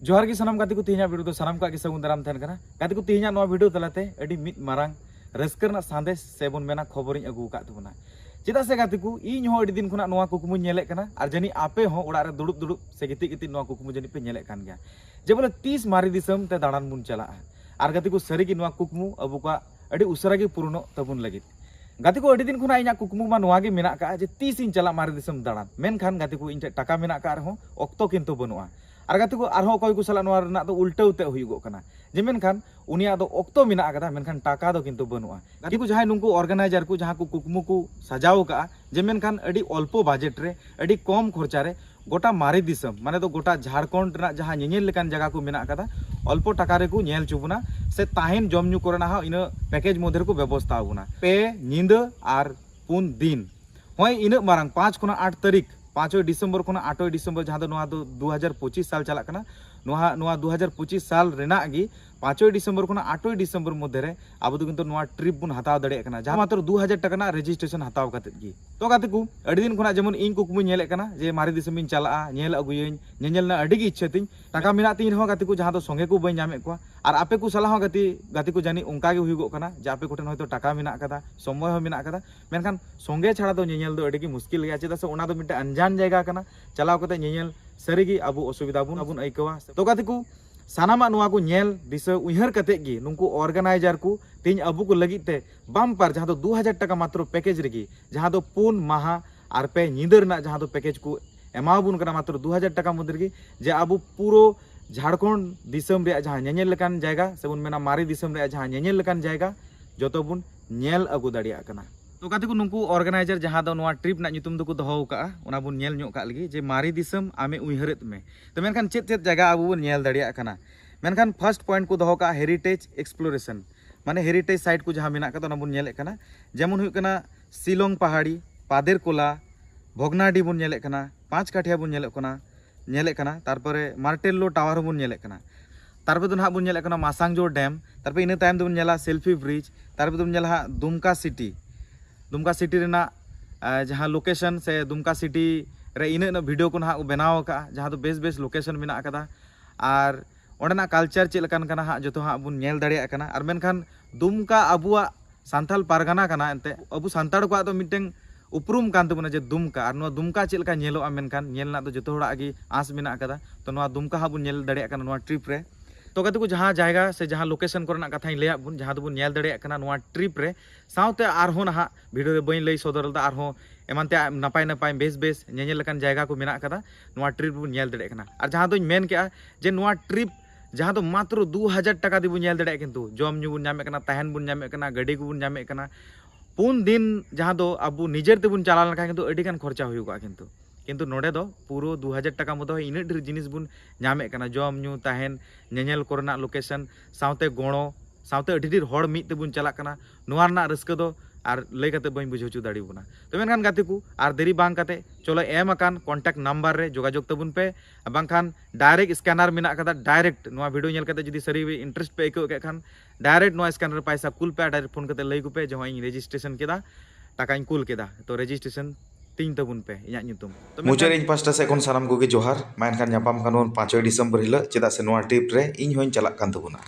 जोहार की सनम गाती को तीन वीडियो तो सनम का सगुन दाराम तहन कना गाती को तीन वीडियो तलाते अड़ी मित मारांग रस्कर संदेश से बन मेना खबर अगू का तबना चेदा से गाती को इन हो अड़ी दिन खुना नोआ कुकुमु नेले कना और जानी आपे हो ओड़ा रे दुड़ुब दुड़ुब से गिति गिति नोआ कुकुमु जानी पे नेले कान गया जे बोले 30 मारी दिसम ते दाड़ान बुन चला और गाती को सरी की नोआ कुकुमु अबु का अड़ी उसरा की पूर्णो तबुन लगित गाती को अड़ी दिन खुना इना कुकुमु मा नोआ गे मेना का जे 30 इन चला मारी दिसम दाड़ान मेनखान गाती को इन टाका मेना का रहो ऑक्तो किंतु बनुआ और गाती को आरहो कोई को साला नोआ रना तो उल्टाउते हुयुगो कना जे मेनखान उनिया दो ऑक्तो मेना आकदा मेनखान टाका दो किंतु बनुआ गाती को जहां नुंकु ऑर्गेनाइजर को जहां को कुकुमु को सजाव का जे मेनखान अड़ी अल्पो बजेट रे अड़ी कम खर्चा रे गोटा मारे दिसम माने तो गोटा झारखंड रे जहां नेनेल लेकान जगह को मेना आकदा अल्पो टाका रे को नेल चुबुना से ताहेन जमन्यू करना हा इन पैकेज मध्य को व्यवस्था आबुना पे नींद और 3 दिन होय इन मारंग 5 खुना 8 तारीख 5 डिसेम्बर खुना 8 डिसेम्बर जहां दो 2025 साल चला कना नोआ 2025 साल रेना गी 5 डिसेम्बर खुना 8 डिसेम्बर मध्य रे अब तो किंतु नोआ ट्रिप बुन हताव दड़े कना जहां मात्र 2000 टाका ना रजिस्ट्रेशन हताव काते गी तो गाते को अड़ी दिन खुना जेमन इन कुकुमु नेले कना जे मारी दिसम इन चला नेल अगुयन नेनेल ना अड़ी गी इच्छा तिन टाका मिना तिन हो गाते को जहां तो संगे को बई नामे को और आपे को सलाह गाती को जानी उनका गे हुयुगो कना जे आपे कोठन होयतो टाका मिना कदा समय हो मिना कदा मेनखान संगे छाड़ा तो नेनेल दो अड़ी गी मुश्किल गया चेदा से ओना दो मिटे अनजान जायगा कना चलाव कते नेनेल सरीगी अबु असुविधा बुन आइकवा तो गाती को सानामा नुआ को नेल दिशा उइहर कते गी नुंकु ऑर्गेनाइजर को तीन अबु को लगी ते बम्पर जहां तो 2000 टाका मात्र पैकेज रेगी जहां तो 4 माहा और पे नींदर ना जहां तो पैकेज को एमाबुन कना मात्र 2000 टाका मुद्र गी जे अबु पूरो झारखंड दिसम रे जहां नेनेल लेकान जायगा से बुन मेना मारी दिसम रे जहां नेनेल लेकान जायगा जतो बुन नेल अगु दाड़िया कना तो गाती को नुंकु ऑर्गेनाइजर जहां दो नोआ ट्रिप ना नितुम दो को दोहो का ओना बुन नेल ᱧᱚᱜ का लगी जे मारी दिसम आमे उइहरत में तो मेनखान चेत चेत जगह अबु बुन नेल दाड़िया कना मेनखान फर्स्ट पॉइंट को दोहो का हेरिटेज एक्सप्लोरेशन माने हेरिटेज साइट को जहां मेना का तो बुन नेले कना जेमन हुई कना शिलोंग पहाड़ी पादेर कोला भोगनाडी बुन नेले कना 5 काठिया बुन नेले कना तारपरे मार्टेलो टावर बुन नेले कना तारपरे तो ना बुन नेले कना मासांगजोर डैम तारपरे इन टाइम बुन नेला सेल्फी ब्रिज तारपरे बुन नेला दुमका सिटी रेना जहां लोकेशन से दुमका सिटी रे इन वीडियो को ना बनाव का जहां तो बेस बेस लोकेशन मेना कदा और ओंडेना कल्चर चेक लकान कना हा जतो हा बुन नेल दाड़िया कना और मेनखान दुमका अबुआ सांथाल पारगाना कना एनते अबु सांताड़ को तो मिटें उपरूम कान तबना जे दुमका और दुमका चेक लका नेलो मेनखान नेल ना तो जतो होड़ा गी आस मेना कदा तो नोआ दुमका हा बुन नेल दाड़िया कना नोआ ट्रिप रे तो गाती को जहां जायगा से जहां लोकेशन करना कथा लैया बुन जहां तो बुन नेल दाड़िया कना नोआ ट्रिप रे साउते आरहो ना वीडियो रे बई लई सदरदा आरहो एमानते नपाय नपाय बेस बेस नेनेल लेकान जायगा को मेना कदा नोआ ट्रिप बुन नेल दाड़िया कना और जहां तो मेन के जे नोआ ट्रिप जहां तो मात्र 2000 टाका दी बुन नेल दाड़िया किंतु जम न्यू बुन नामे कना तहन बुन नामे कना गाड़ी को बुन नामे कना 4 दिन जहां तो अबु निजेर ते बुन चला लका किंतु अडी गान खर्चा हुयुगा किंतु नोडे दो पूरो 2000 टाका मतो इन ढेर जिनिस बुन नामे कना जम न्यू तहन नेनेल कोरना लोकेशन साउते गोणो साउते अडी ढेर होड़ मित ते बुन चला कना नोआ रना रस्क दो और लई कते बई बुझौचु दाड़ी बुना तो मेनखान गाती को और देरी बांग कते चलो एम अकान कॉन्टैक्ट नंबर रे जोगाजोग तबुन पे बांखान डायरेक्ट स्कैनर मेना कदा डायरेक्ट नोआ वीडियो नेल कते जदी सरी इंटरेस्ट पे आइको के खान डायरेक्ट नोआ स्कैनर पैसा कुल पे डायरेक्ट फोन कते लई को पे जो इन रजिस्ट्रेशन केदा टाका इन कुल केदा तो रजिस्ट्रेशन तीन तबुन पे इया नितुम तो मुचार इन पास्टा से सानाम को जोहार मानखान 5 डिसेम्बर हिल चेदा से नोआ ट्रिप रे इन होइन चला कान तबुना।